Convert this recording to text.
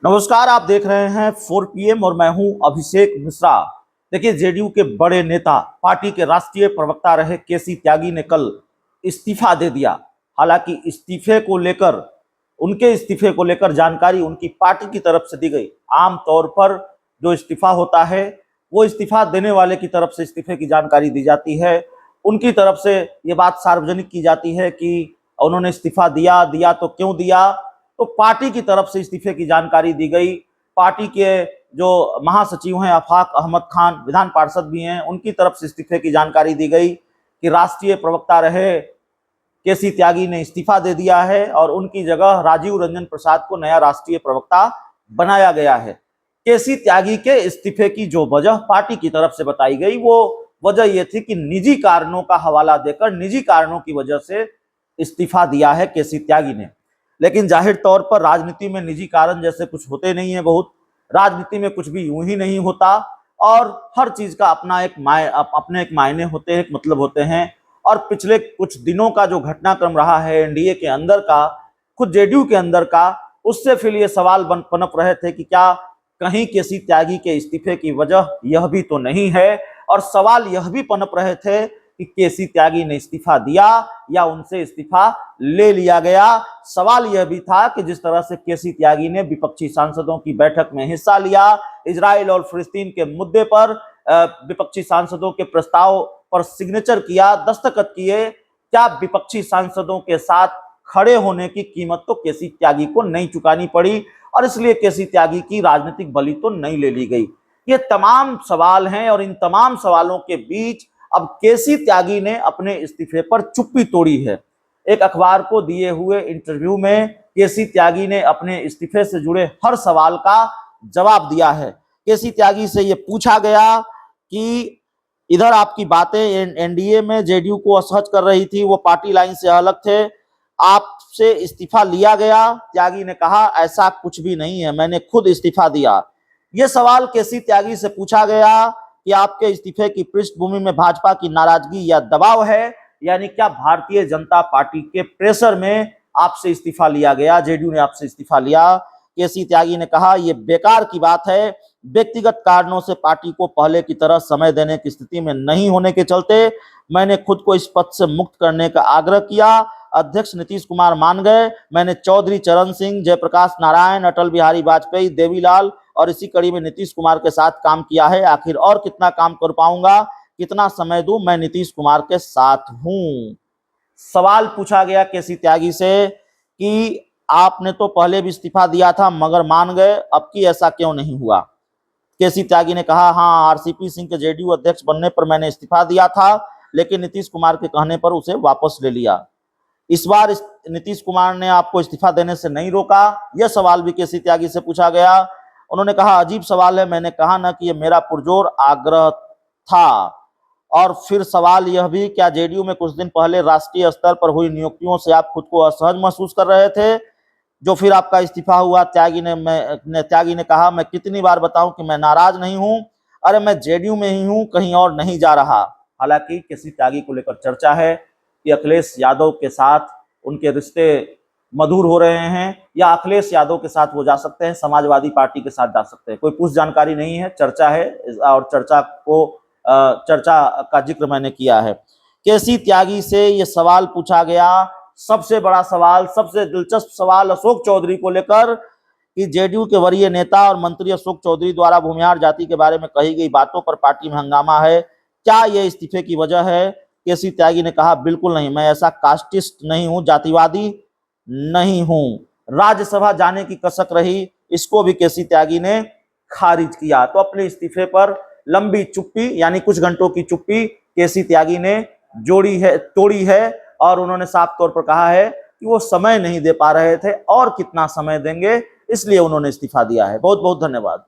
नमस्कार, आप देख रहे हैं 4 PM और मैं हूं अभिषेक मिश्रा। देखिए, जेडीयू के बड़े नेता, पार्टी के राष्ट्रीय प्रवक्ता रहे केसी त्यागी ने कल इस्तीफा दे दिया। हालांकि उनके इस्तीफे को लेकर जानकारी उनकी पार्टी की तरफ से दी गई। आमतौर पर जो इस्तीफा होता है वो इस्तीफा देने वाले की तरफ से इस्तीफे की जानकारी दी जाती है। उनकी तरफ से ये बात सार्वजनिक की जाती है कि उन्होंने इस्तीफा दिया तो क्यों दिया। तो पार्टी की तरफ से इस्तीफे की जानकारी दी गई। पार्टी के जो महासचिव हैं आफाक अहमद खान, विधान पार्षद भी हैं, उनकी तरफ से इस्तीफे की जानकारी दी गई कि राष्ट्रीय प्रवक्ता रहे केसी त्यागी ने इस्तीफा दे दिया है और उनकी जगह राजीव रंजन प्रसाद को नया राष्ट्रीय प्रवक्ता बनाया गया है। केसी त्यागी के इस्तीफे की जो वजह पार्टी की तरफ से बताई गई वो वजह ये थी कि निजी कारणों का हवाला देकर निजी कारणों की वजह से इस्तीफा दिया है केसी त्यागी ने। लेकिन जाहिर तौर पर राजनीति में निजी कारण जैसे कुछ होते नहीं है। बहुत राजनीति में कुछ भी यूं ही नहीं होता और हर चीज का अपने एक मायने होते हैं, एक मतलब होते हैं। और पिछले कुछ दिनों का जो घटनाक्रम रहा है एनडीए के अंदर का, खुद जेडीयू के अंदर का, उससे फिर ये सवाल पनप रहे थे कि क्या कहीं केसी त्यागी के इस्तीफे की वजह यह भी तो नहीं है। और सवाल यह भी पनप रहे थे कि केसी त्यागी ने इस्तीफा दिया या उनसे इस्तीफा ले लिया गया। सवाल यह भी था कि जिस तरह से केसी त्यागी ने विपक्षी सांसदों की बैठक में हिस्सा लिया, इजराइल और फिलिस्तीन के मुद्दे पर विपक्षी सांसदों के प्रस्ताव पर सिग्नेचर किया, दस्तखत किए, क्या विपक्षी सांसदों के साथ खड़े होने की कीमत तो केसी त्यागी को नहीं चुकानी पड़ी और इसलिए केसी त्यागी की राजनीतिक बलि तो नहीं ले ली गई। ये तमाम सवाल हैं और इन तमाम सवालों के बीच अब केसी त्यागी ने अपने इस्तीफे पर चुप्पी तोड़ी है। एक अखबार को दिए हुए इंटरव्यू में केसी त्यागी ने अपने इस्तीफे से जुड़े हर सवाल का जवाब दिया है। केसी त्यागी से यह पूछा गया कि इधर आपकी बातें एनडीए में जेडीयू को असहज कर रही थी, वो पार्टी लाइन से अलग थे, आपसे इस्तीफा लिया गया। त्यागी ने कहा ऐसा कुछ भी नहीं है, मैंने खुद इस्तीफा दिया। यह सवाल केसी त्यागी से पूछा गया कि आपके इस्तीफे की पृष्ठभूमि में भाजपा की नाराजगी या दबाव है, यानी क्या भारतीय जनता पार्टी के प्रेशर में आपसे इस्तीफा लिया गया, जेडीयू ने आपसे इस्तीफा लिया। केसी त्यागी ने कहा यह बेकार की बात है, व्यक्तिगत कारणों से पार्टी को पहले की तरह समय देने की स्थिति में नहीं होने के चलते मैंने खुद को इस पद से मुक्त करने का आग्रह किया। अध्यक्ष नीतीश कुमार मान गए, मैंने चौधरी चरण सिंह, जयप्रकाश नारायण, अटल बिहारी वाजपेयी, देवीलाल और इसी कड़ी में नीतीश कुमार के साथ काम किया है। आखिर और कितना काम कर पाऊंगा, कितना समय दूं, मैं नीतीश कुमार के साथ हूं। सवाल पूछा गया केसी त्यागी से कि आपने तो पहले भी इस्तीफा दिया था मगर मान गए, अब की ऐसा क्यों नहीं हुआ। केसी त्यागी ने कहा हाँ, आरसीपी सिंह के जेडीयू अध्यक्ष बनने पर मैंने इस्तीफा दिया था, लेकिन नीतीश कुमार के कहने पर उसे वापस ले लिया। इस बार नीतीश कुमार ने आपको इस्तीफा देने से नहीं रोका, यह सवाल भी केसी त्यागी से पूछा गया। उन्होंने कहा अजीब सवाल है, मैंने कहा ना कि यह मेरा पुरजोर आग्रह था। और फिर सवाल यह भी, क्या जेडीयू में कुछ दिन पहले राष्ट्रीय स्तर पर हुई नियुक्तियों से आप खुद को असहज महसूस कर रहे थे, जो फिर आपका इस्तीफा हुआ। त्यागी ने कहा मैं कितनी बार बताऊं कि मैं नाराज नहीं हूं, अरे मैं जेडीयू में ही हूं, कहीं और नहीं जा रहा। हालांकि केसी त्यागी को लेकर चर्चा है कि अखिलेश यादव के साथ उनके रिश्ते मधुर हो रहे हैं या अखिलेश यादव के साथ वो जा सकते हैं, समाजवादी पार्टी के साथ जा सकते हैं। कोई पुष्ट जानकारी नहीं है, चर्चा है और चर्चा का जिक्र मैंने किया है। केसी त्यागी से ये सवाल पूछा गया, सबसे बड़ा सवाल, सबसे दिलचस्प सवाल अशोक चौधरी को लेकर कि जेडीयू के वरीय नेता और मंत्री अशोक चौधरी द्वारा भूमिहार जाति के बारे में कही गई बातों पर पार्टी में हंगामा है, क्या यह इस्तीफे की वजह है। केसी त्यागी ने कहा बिल्कुल नहीं, मैं ऐसा कास्टिस्ट नहीं हूं, जातिवादी नहीं हूं। राज्यसभा जाने की कसक रही, इसको भी केसी त्यागी ने खारिज किया। तो अपने इस्तीफे पर लंबी चुप्पी यानी कुछ घंटों की चुप्पी केसी त्यागी ने तोड़ी है और उन्होंने साफ तौर पर कहा है कि वो समय नहीं दे पा रहे थे और कितना समय देंगे, इसलिए उन्होंने इस्तीफा दिया है। बहुत बहुत धन्यवाद।